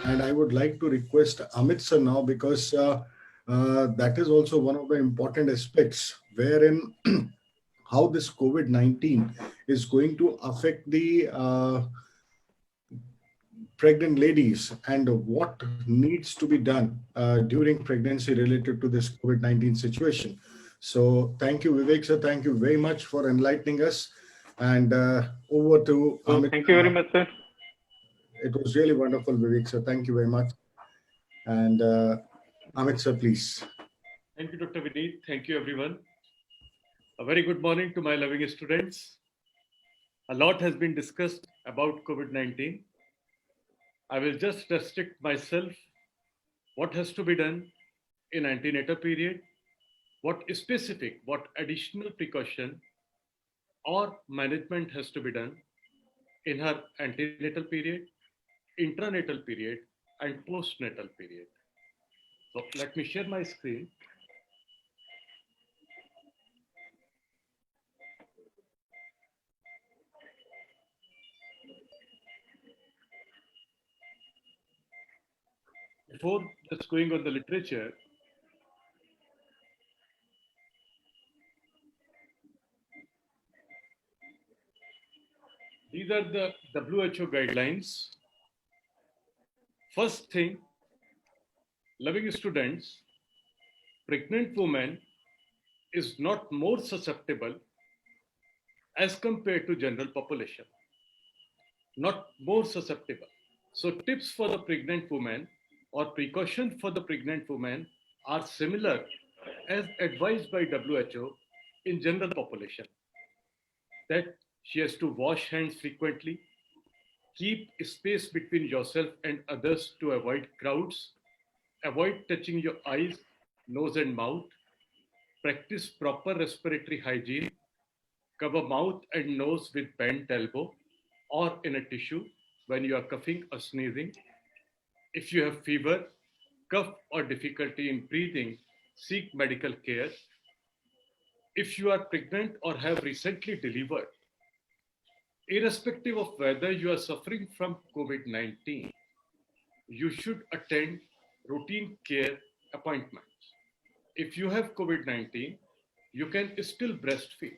And I would like to request Amit sir now, because that is also one of the important aspects wherein how this COVID-19 is going to affect the pregnant ladies and what needs to be done during pregnancy related to this COVID-19 situation. So thank you, Vivek sir. Thank you very much for enlightening us. And over to So Amit. thank you very much, sir. It was really wonderful, Vivek sir. Thank you very much. And Amit sir, please. Thank you, Dr. Vineet. Thank you, everyone. A very good morning to my loving students. A lot has been discussed about COVID-19. I will just restrict myself what has to be done in antenatal period, what specific, what additional precaution or management has to be done in her antenatal period, intranatal period, and postnatal period. So let me share my screen. Before just going on the literature, these are the WHO guidelines. First thing, loving students, pregnant woman is not more susceptible as compared to general population. Not more susceptible. So tips for the pregnant woman or precaution for the pregnant woman are similar as advised by WHO in general population. That she has to wash hands frequently, keep space between yourself and others to avoid crowds, avoid touching your eyes, nose and mouth, practice proper respiratory hygiene, cover mouth and nose with bent elbow or in a tissue when you are coughing or sneezing. If you have fever, cough or difficulty in breathing, seek medical care. If you are pregnant or have recently delivered, irrespective of whether you are suffering from COVID-19, you should attend routine care appointments. If you have COVID-19, you can still breastfeed.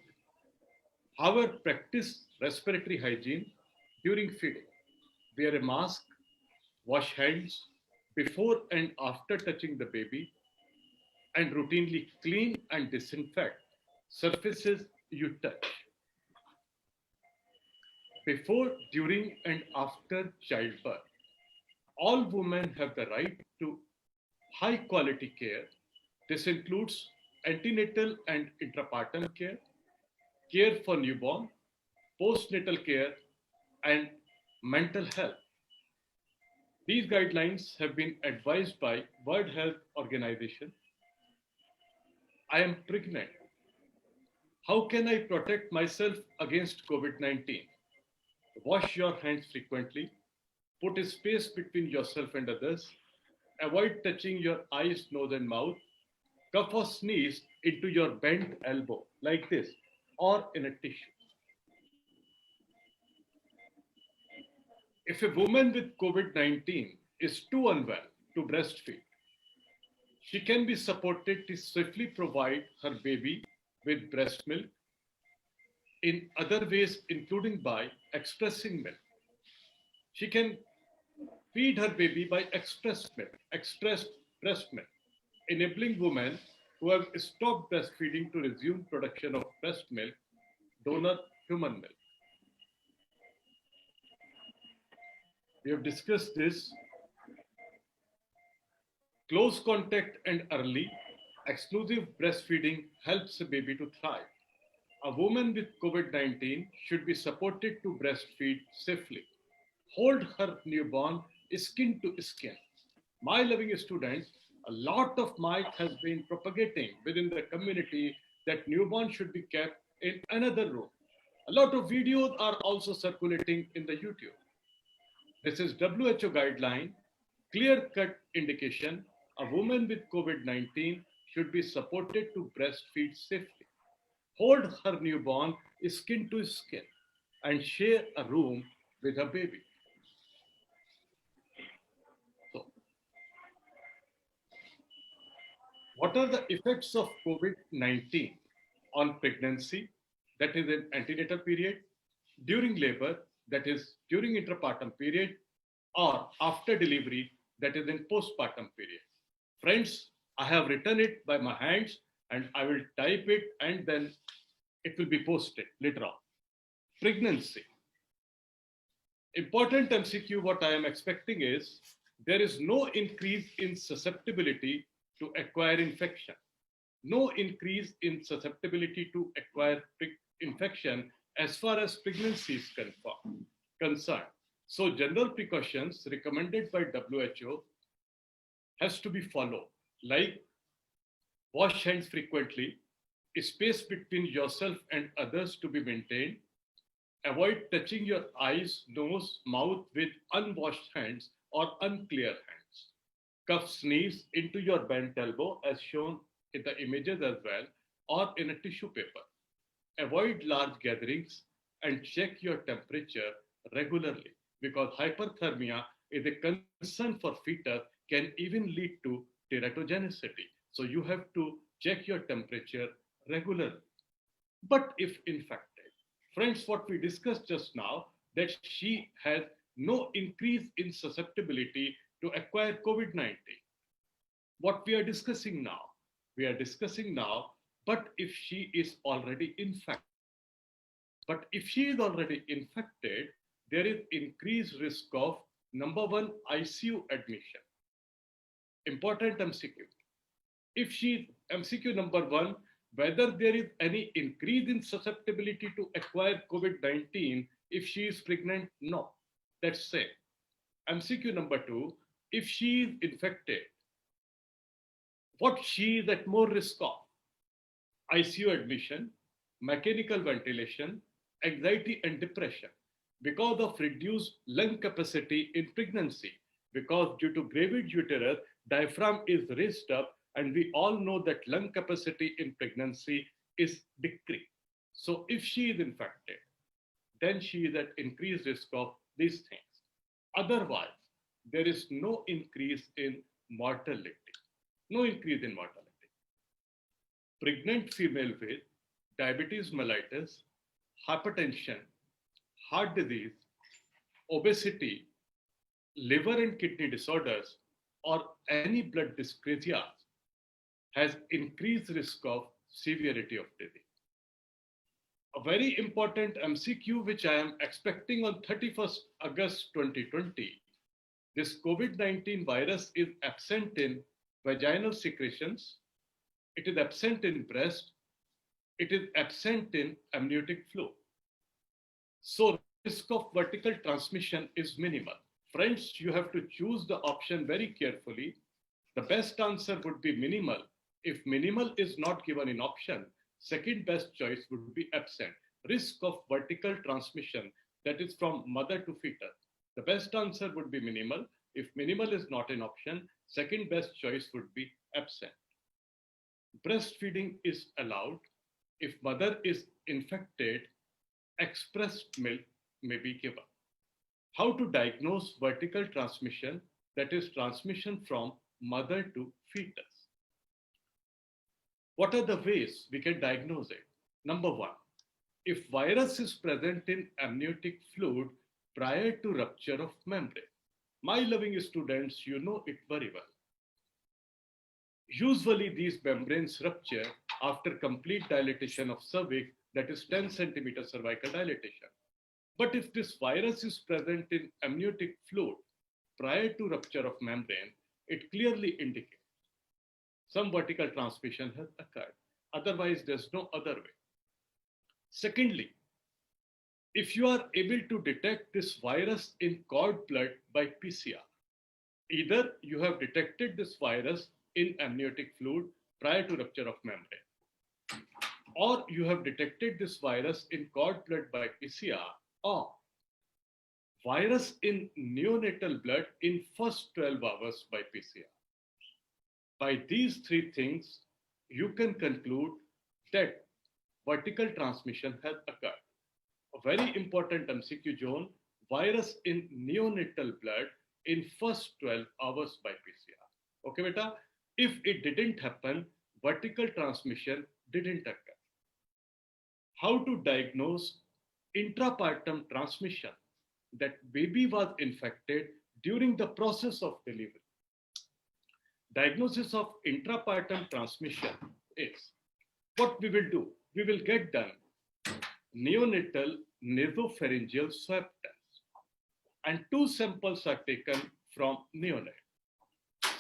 However, practice respiratory hygiene during feeding. Wear a mask, wash hands before and after touching the baby, and routinely clean and disinfect surfaces you touch. Before, during, and after childbirth, all women have the right to high quality care. This includes antenatal and intrapartum care, care for newborn, postnatal care, and mental health. These guidelines have been advised by World Health Organization. I am pregnant. How can I protect myself against COVID-19? Wash your hands frequently. Put a space between yourself and others. Avoid touching your eyes, nose, and mouth. Cough or sneeze into your bent elbow like this or in a tissue. If a woman with COVID-19 is too unwell to breastfeed, she can be supported to safely provide her baby with breast milk in other ways, including by expressing milk. She can feed her baby by expressed breast milk, enabling women who have stopped breastfeeding to resume production of breast milk, donor human milk. We have discussed this. Close contact and early exclusive breastfeeding helps a baby to thrive. A woman with COVID-19 should be supported to breastfeed safely. Hold her newborn skin to skin. My loving students, a lot of myth has been propagating within the community that newborn should be kept in another room. A lot of videos are also circulating in the YouTube. This is WHO guideline, clear-cut indication. A woman with COVID-19 should be supported to breastfeed safely. Hold her newborn skin to skin and share a room with her baby. What are the effects of COVID-19 on pregnancy, that is in antenatal period, during labor, that is during intrapartum period, or after delivery, that is in postpartum period? Friends, I have written it by my hands and I will type it and then it will be posted later on. Pregnancy. Important MCQ, what I am expecting is there is no increase in susceptibility to acquire infection. No increase in susceptibility to acquire infection as far as pregnancy is concerned. So general precautions recommended by WHO has to be followed, like wash hands frequently, space between yourself and others to be maintained, avoid touching your eyes, nose, mouth with unwashed hands or unclear hands. Cuff sneeze into your bent elbow as shown in the images as well, or in a tissue paper. Avoid large gatherings and check your temperature regularly because hyperthermia is a concern for fetus, can even lead to teratogenicity. So you have to check your temperature regularly. But if infected, friends, what we discussed just now, that she has no increase in susceptibility to acquire COVID-19. What we are discussing now, but if she is already infected, there is increased risk of number one, ICU admission. Important MCQ. If she, MCQ number one, whether there is any increase in susceptibility to acquire COVID-19 if she is pregnant, no. Let's say. MCQ number two, if she is infected, what she is at more risk of? ICU admission, mechanical ventilation, anxiety and depression because of reduced lung capacity in pregnancy, because due to gravid uterus, diaphragm is raised up and we all know that lung capacity in pregnancy is decreased. So if she is infected, then she is at increased risk of these things. Otherwise, there is no increase in mortality. No increase in mortality. Pregnant female with diabetes mellitus, hypertension, heart disease, obesity, liver and kidney disorders, or any blood dyscrasia has increased risk of severity of disease. A very important MCQ which I am expecting on 31st August 2020, this COVID-19 virus is absent in vaginal secretions, it is absent in breast, it is absent in amniotic fluid. So risk of vertical transmission is minimal. Friends, you have to choose the option very carefully. The best answer would be minimal. If minimal is not given in option, second best choice would be absent. Risk of vertical transmission, that is from mother to fetus. The best answer would be minimal. If minimal is not an option, second best choice would be absent. Breastfeeding is allowed. If mother is infected, expressed milk may be given. How to diagnose vertical transmission, that is transmission from mother to fetus? What are the ways we can diagnose it? Number one, if virus is present in amniotic fluid prior to rupture of membrane. My loving students, you know it very well. Usually these membranes rupture after complete dilatation of cervix, that is 10 centimeter cervical dilatation. But if this virus is present in amniotic fluid prior to rupture of membrane, it clearly indicates some vertical transmission has occurred. Otherwise, there's no other way. Secondly, if you are able to detect this virus in cord blood by PCR, either you have detected this virus in amniotic fluid prior to rupture of membrane, or you have detected this virus in cord blood by PCR, or virus in neonatal blood in first 12 hours by PCR. By these three things, you can conclude that vertical transmission has occurred. A very important MCQ zone, virus in neonatal blood in first 12 hours by PCR. Okay, beta? If it didn't happen, vertical transmission didn't occur. How to diagnose intrapartum transmission, that baby was infected during the process of delivery. Diagnosis of intrapartum transmission is what we will do. We will get done neonatal nasopharyngeal swab test, and 2 samples are taken from neonate.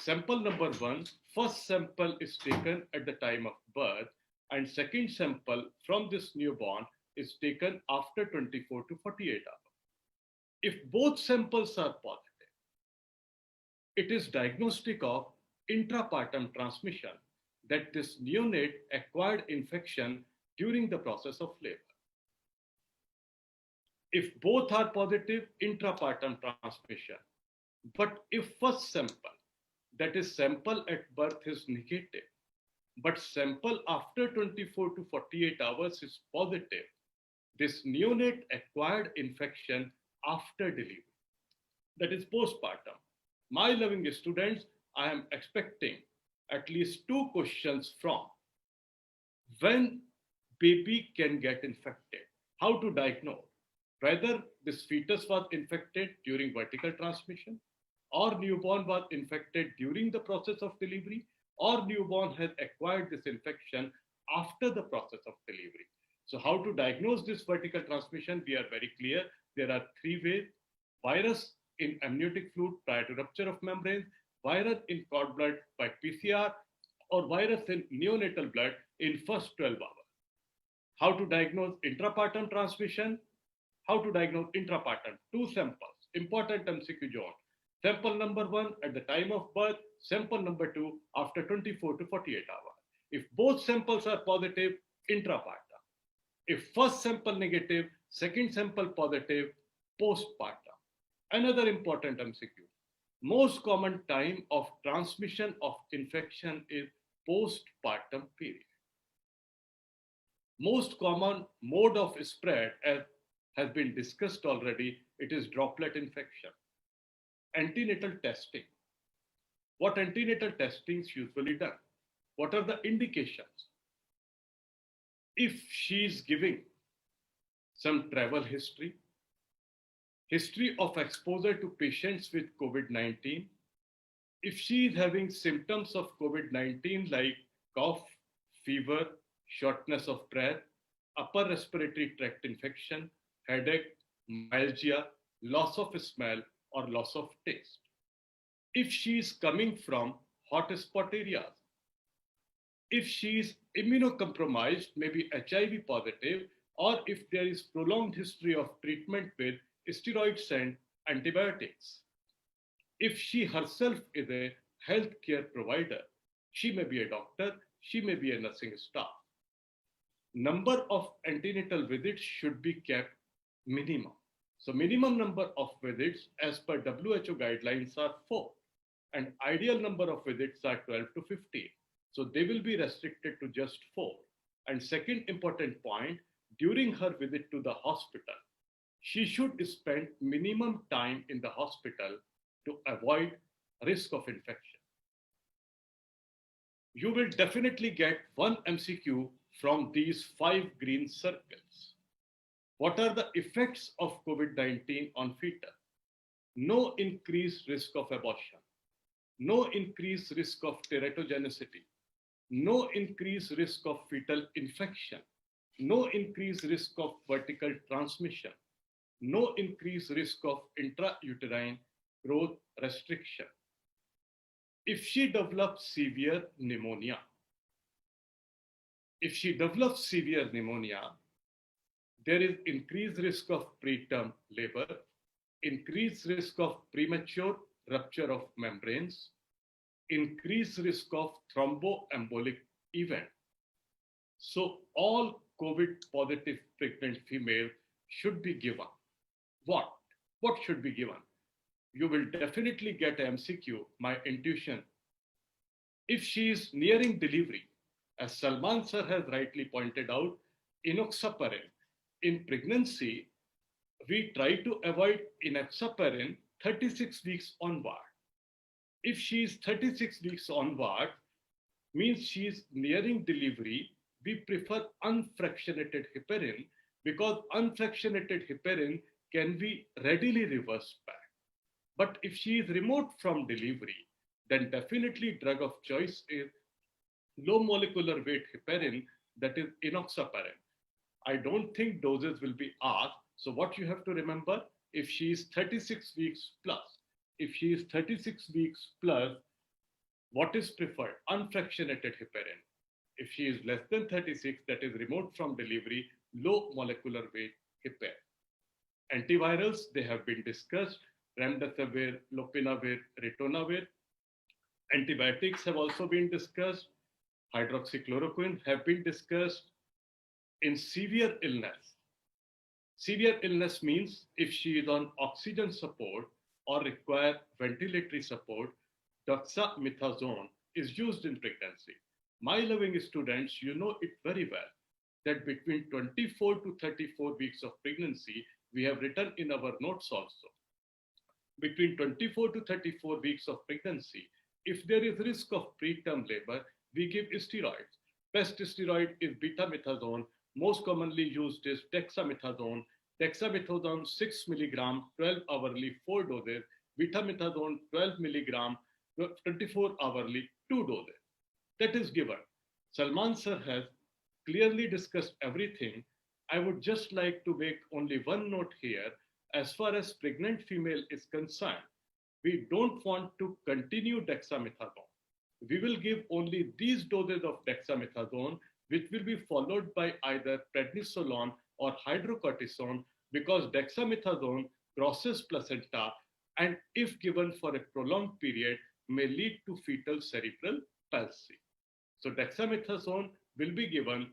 Sample number 1, first sample is taken at the time of birth, and second sample from this newborn is taken after 24 to 48 hours. If both samples are positive, it is diagnostic of intrapartum transmission, that this neonate acquired infection during the process of labor. If both are positive, intrapartum transmission. But if first sample, that is sample at birth, is negative, but sample after 24 to 48 hours is positive, this neonate acquired infection after delivery, that is postpartum. My loving students, I am expecting at least 2 questions from: when baby can get infected, how to diagnose, whether this fetus was infected during vertical transmission, or newborn was infected during the process of delivery, or newborn has acquired this infection after the process of delivery. So how to diagnose this vertical transmission? We are very clear. There are 3 ways: virus in amniotic fluid prior to rupture of membrane, virus in cord blood by PCR, or virus in neonatal blood in first 12 hours. How to diagnose intrapartum transmission? How to diagnose intrapartum? 2 samples, important MCQ zone. Sample number 1 at the time of birth, sample number 2 after 24 to 48 hours. If both samples are positive, intrapartum. If first sample negative, second sample positive, postpartum. Another important MCQ. Most common time of transmission of infection is postpartum period. Most common mode of spread, as has been discussed already, it is droplet infection. Antenatal testing. What antenatal testing is usually done? What are the indications? If she is giving some travel history, history of exposure to patients with COVID-19, if she is having symptoms of COVID-19 like cough, fever, shortness of breath, upper respiratory tract infection, headache, myalgia, loss of smell, or loss of taste. If she is coming from hotspot areas, if she is immunocompromised, maybe HIV positive, or if there is prolonged history of treatment with steroids and antibiotics. If she herself is a healthcare provider, she may be a doctor, she may be a nursing staff. Number of antenatal visits should be kept minimum. So minimum number of visits as per WHO guidelines are 4, and ideal number of visits are 12 to 15. So they will be restricted to just 4. And second important point, during her visit to the hospital, she should spend minimum time in the hospital to avoid risk of infection. You will definitely get 1 MCQ from these 5 green circles. What are the effects of COVID-19 on fetus? No increased risk of abortion, no increased risk of teratogenicity, no increased risk of fetal infection, no increased risk of vertical transmission, no increased risk of intrauterine growth restriction. If she develops severe pneumonia, there is increased risk of preterm labor, increased risk of premature rupture of membranes, increased risk of thromboembolic event. So all COVID positive pregnant females should be given. What? What should be given? You will definitely get MCQ, my intuition. If she is nearing delivery, as Salman sir has rightly pointed out, enoxaparin. In pregnancy, we try to avoid enoxaparin 36 weeks onward. If she is 36 weeks onward, means she is nearing delivery, we prefer unfractionated heparin because unfractionated heparin can be readily reversed back. But if she is remote from delivery, then definitely drug of choice is low molecular weight heparin, that is enoxaparin. I don't think doses will be asked. So what you have to remember, if she is 36 weeks plus, if she is 36 weeks plus, what is preferred? Unfractionated heparin. If she is less than 36, that is remote from delivery, low molecular weight heparin. Antivirals, they have been discussed, remdesivir, lopinavir, ritonavir. Antibiotics have also been discussed, hydroxychloroquine have been discussed. In severe illness, severe illness means if she is on oxygen support or require ventilatory support, dexamethasone is used in pregnancy. My loving students, you know it very well that between 24 to 34 weeks of pregnancy, we have written in our notes also, between 24 to 34 weeks of pregnancy, if there is risk of preterm labor, we give steroids. Best steroid is betamethasone. Most commonly used is dexamethasone. Dexamethasone 6 milligram, 12 hourly, 4 doses. Betamethasone 12 milligram, 24 hourly, 2 doses. That is given. Salman sir has clearly discussed everything. I would just like to make only one note here. As far as pregnant female is concerned, we don't want to continue dexamethasone. We will give only these doses of dexamethasone, which will be followed by either prednisolone or hydrocortisone, because dexamethasone crosses placenta and if given for a prolonged period may lead to fetal cerebral palsy. So dexamethasone will be given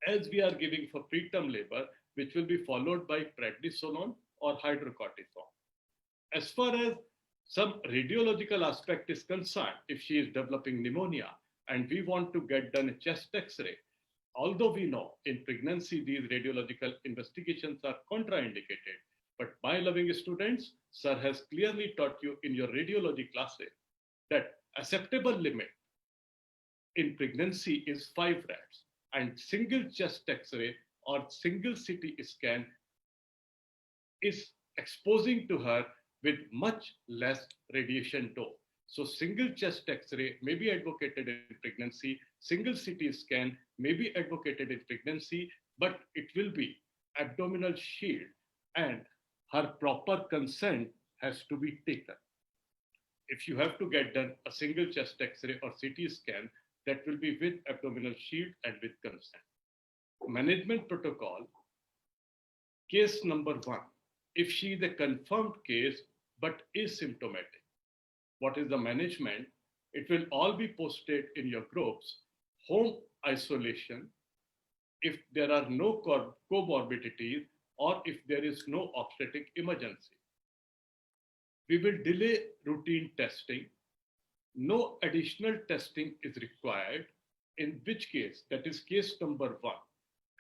as we are giving for preterm labor, which will be followed by prednisolone or hydrocortisone. As far as some radiological aspect is concerned, if she is developing pneumonia and we want to get done a chest x-ray, although we know in pregnancy these radiological investigations are contraindicated, but my loving students, sir has clearly taught you in your radiology classes that acceptable limit in pregnancy is 5 rads, and single chest x-ray or single CT scan is exposing to her with much less radiation dose. So single chest x-ray may be advocated in pregnancy, single CT scan may be advocated in pregnancy, but it will be abdominal shield and her proper consent has to be taken. If you have to get done a single chest x-ray or CT scan, that will be with abdominal shield and with consent. Management protocol, case number 1. If she is a confirmed case but asymptomatic, what is the management? It will all be posted in your groups. Home isolation, if there are no comorbidities or if there is no obstetric emergency. We will delay routine testing. No additional testing is required, in which case, that is case number 1,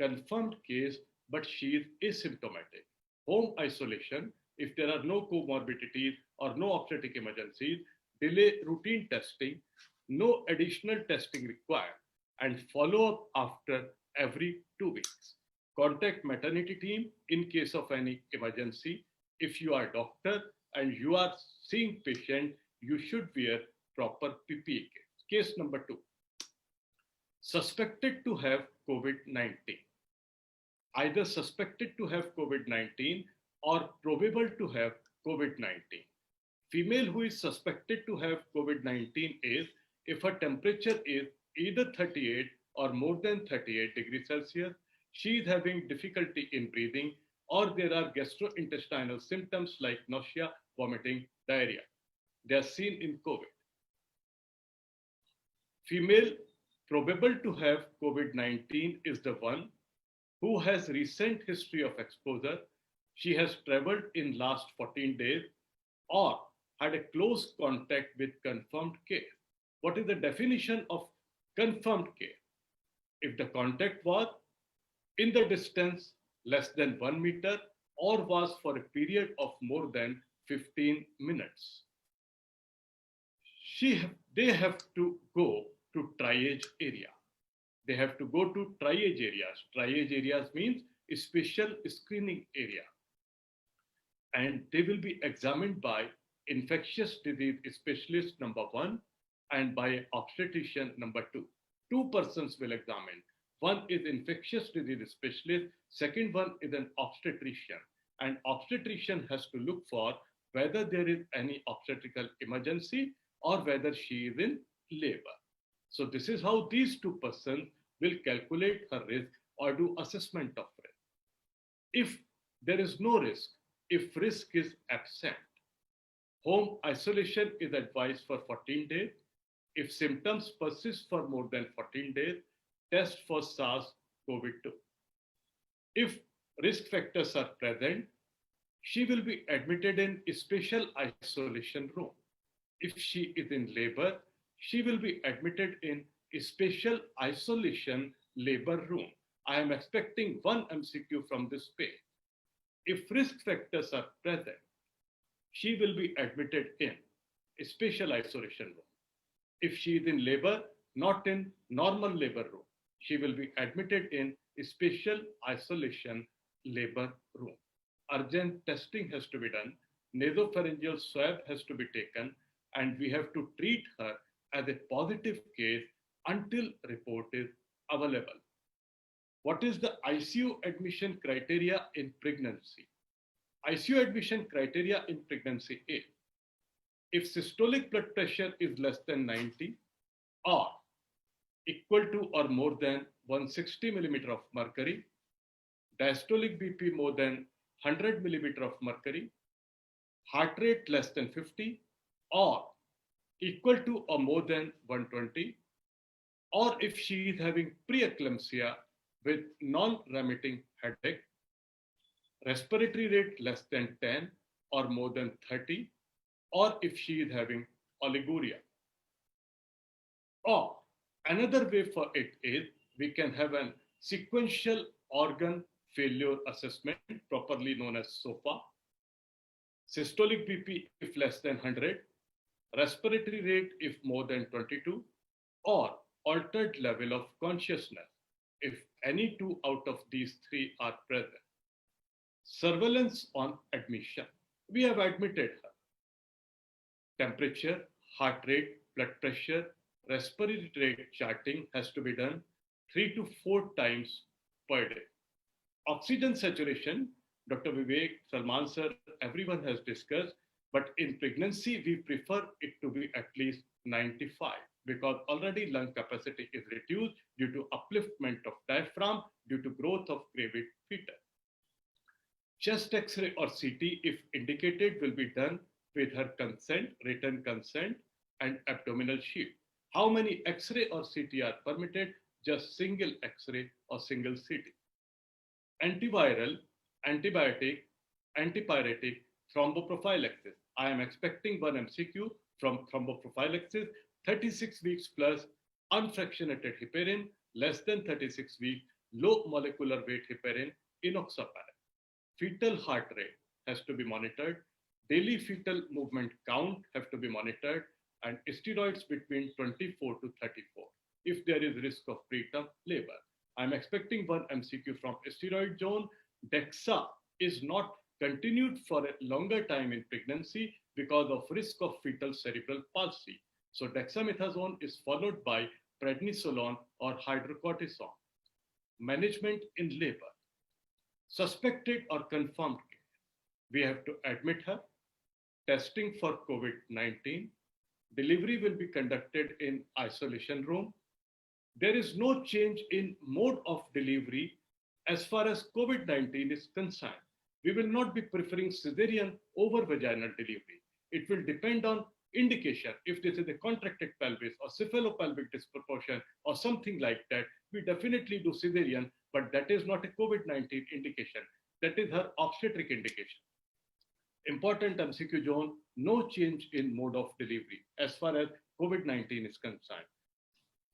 confirmed case, but she is asymptomatic. Home isolation, if there are no comorbidities or no obstetric emergencies, delay routine testing, no additional testing required, and follow up after every 2 weeks. Contact maternity team in case of any emergency. If you are a doctor and you are seeing patient, you should wear proper PPE. Case number 2, suspected to have COVID-19. Either suspected to have COVID-19 or probable to have COVID-19. Female who is suspected to have COVID-19 is if her temperature is either 38 or more than 38 degrees Celsius, she is having difficulty in breathing, or there are gastrointestinal symptoms like nausea, vomiting, diarrhea. They are seen in COVID. Female probable to have COVID-19 is the one who has recent history of exposure. She has traveled in last 14 days or had a close contact with confirmed case. What is the definition of confirmed case? If the contact was in the distance less than 1 meter or was for a period of more than 15 minutes. They have to go to triage area. They have to go to triage areas. Triage areas means special screening area. And they will be examined by infectious disease specialist number 1 and by obstetrician number 2. Two persons will examine. One is infectious disease specialist, second one is an obstetrician. And obstetrician has to look for whether there is any obstetrical emergency or whether she is in labor. So this is how these two persons will calculate her risk or do assessment of risk. If there is no risk, if risk is absent, home isolation is advised for 14 days. If symptoms persist for more than 14 days, test for SARS-CoV-2. If risk factors are present, she will be admitted in a special isolation room. If she is in labor, she will be admitted in a special isolation labor room. I am expecting one MCQ from this page. If risk factors are present, she will be admitted in a special isolation room. If she is in labor, not in normal labor room, she will be admitted in a special isolation labor room. Urgent testing has to be done, nasopharyngeal swab has to be taken, and we have to treat her as a positive case until report is available. What is the ICU admission criteria in pregnancy? ICU admission criteria in pregnancy is if systolic blood pressure is less than 90 or equal to or more than 160 millimeter of mercury, diastolic BP more than 100 millimeter of mercury, heart rate less than 50 or equal to or more than 120, or if she is having preeclampsia with non-remitting headache, respiratory rate less than 10 or more than 30, or if she is having oliguria. Or another way for it is we can have a sequential organ failure assessment, properly known as SOFA. Systolic BP if less than 100, respiratory rate if more than 22, or altered level of consciousness if any two out of these three are present. Surveillance on admission. We have admitted her. Temperature, heart rate, blood pressure, respiratory rate charting has to be done 3 to 4 times per day. Oxygen saturation, Dr. Vivek, Salman sir, everyone has discussed, but in pregnancy, we prefer it to be at least 95 because already lung capacity is reduced due to upliftment of diaphragm due to growth of gravid fetus. Chest X-ray or CT, if indicated, will be done with her consent, written consent, and abdominal sheath. How many X-ray or CT are permitted? Just single X-ray or single CT. Antiviral, antibiotic, antipyretic, thromboprophylaxis. I am expecting one MCQ from thromboprophylaxis, 36 weeks plus unfractionated heparin, less than 36 weeks, low molecular weight heparin, enoxaparin. Fetal heart rate has to be monitored. Daily fetal movement count have to be monitored, and steroids between 24 to 34 if there is risk of preterm labor. I'm expecting one MCQ from steroid zone. DEXA is not continued for a longer time in pregnancy because of risk of fetal cerebral palsy. So dexamethasone is followed by prednisolone or hydrocortisone. Management in labor. Suspected or confirmed case. We have to admit her. Testing for COVID-19. Delivery will be conducted in isolation room. There is no change in mode of delivery as far as COVID-19 is concerned. We will not be preferring cesarean over vaginal delivery. It will depend on indication. If this is a contracted pelvis or cephalopelvic disproportion or something like that, we definitely do cesarean, but that is not a COVID-19 indication. That is her obstetric indication. Important MCQ zone, no change in mode of delivery as far as COVID-19 is concerned.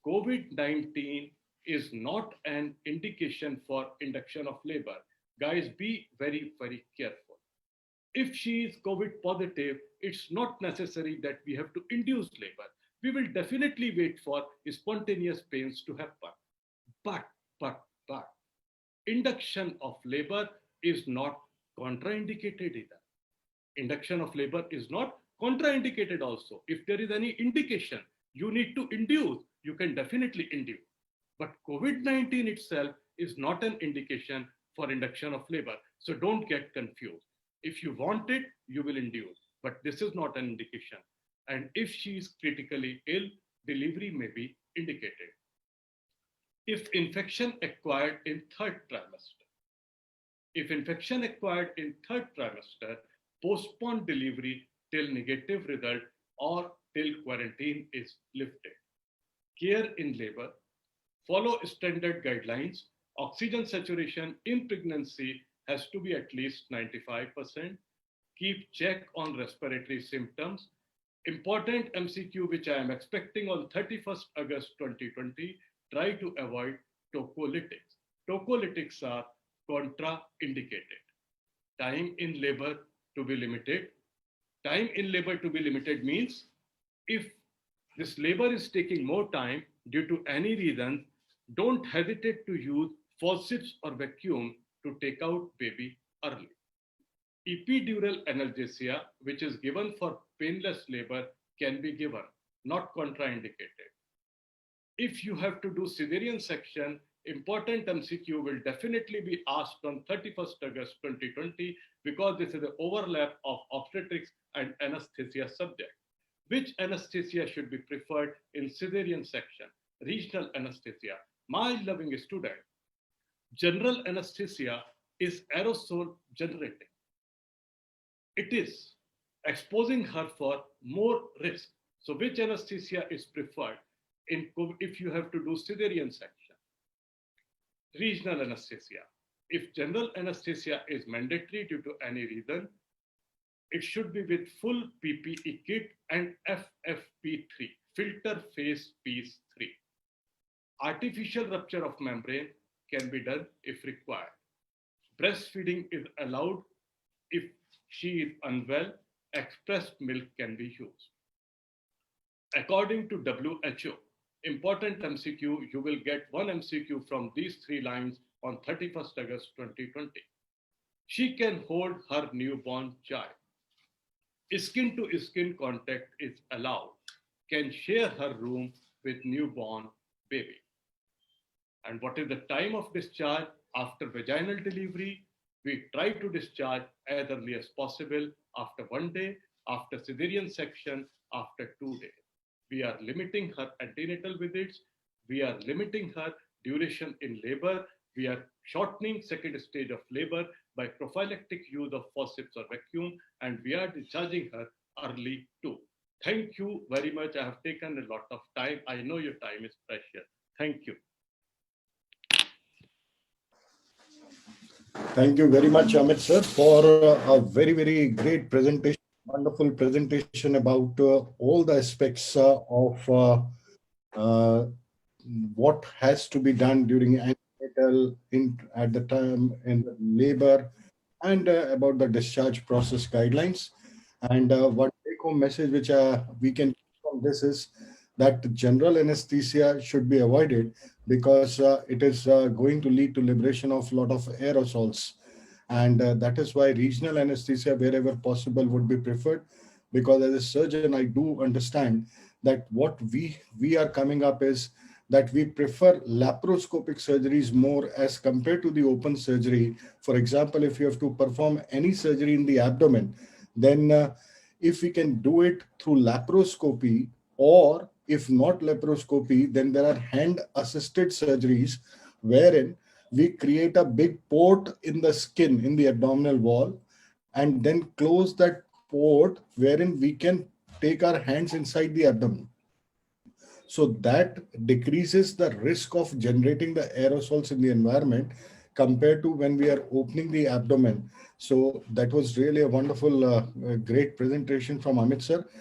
COVID-19 is not an indication for induction of labor. Guys, be very, very careful. If she is COVID positive, it's not necessary that we have to induce labor. we will definitely wait for spontaneous pains to happen. But, but, induction of labor is not contraindicated either. Induction of labor is not contraindicated also. If there is any indication you need to induce, you can definitely induce. But COVID-19 itself is not an indication for induction of labor. So don't get confused. If you want it, you will induce. But this is not an indication. And if she is critically ill, delivery may be indicated. If infection acquired in third trimester, if infection acquired in third trimester, postpone delivery till negative result or till quarantine is lifted. Care in labor, follow standard guidelines. Oxygen saturation in pregnancy has to be at least 95%. Keep check on respiratory symptoms. Important MCQ which I am expecting on 31st August 2020, try to avoid tocolytics. Tocolytics are contraindicated. Time in labor to be limited. Time in labor to be limited means if this labor is taking more time due to any reason, don't hesitate to use forceps or vacuum to take out baby early. Epidural analgesia, which is given for painless labor, can be given, not contraindicated. If you have to do cesarean section, important MCQ will definitely be asked on 31st August 2020 because this is an overlap of obstetrics and anesthesia subject. Which anesthesia should be preferred in cesarean section? Regional anesthesia. My loving student, general anesthesia is aerosol generating. It is exposing her for more risk. So which anesthesia is preferred if you have to do cesarean section? Regional anesthesia. If general anesthesia is mandatory due to any reason, it should be with full PPE kit and FFP3, filter phase piece 3. Artificial rupture of membrane can be done if required. Breastfeeding is allowed if she is unwell, expressed milk can be used. According to WHO, important MCQ, you will get one MCQ from these 3 lines on 31st August 2020. She can hold her newborn child. Skin to skin contact is allowed. Can share her room with newborn baby. And what is the time of discharge? After vaginal delivery, we try to discharge as early as possible, after 1 day, after cesarean section, after 2 days. We are limiting her antenatal visits. We are limiting her duration in labor. We are shortening second stage of labor by prophylactic use of forceps or vacuum, and we are discharging her early too. Thank you very much. I have taken a lot of time. I know your time is precious. Thank you. Thank you very much, Amit sir, for a very, very great presentation, wonderful presentation about all the aspects of what has to be done during antenatal, at the time in labor, and about the discharge process guidelines. And one take-home message which we can get from this is that general anesthesia should be avoided because it is going to lead to liberation of a lot of aerosols. And that is why regional anesthesia, wherever possible, would be preferred. Because as a surgeon, I do understand that what we are coming up is that we prefer laparoscopic surgeries more as compared to the open surgery. For example, if you have to perform any surgery in the abdomen, then if we can do it through laparoscopy, or if not laparoscopy, then there are hand-assisted surgeries wherein we create a big port in the skin, in the abdominal wall, and then close that port wherein we can take our hands inside the abdomen. So that decreases the risk of generating the aerosols in the environment compared to when we are opening the abdomen. So that was really a wonderful, great presentation from Amit sir.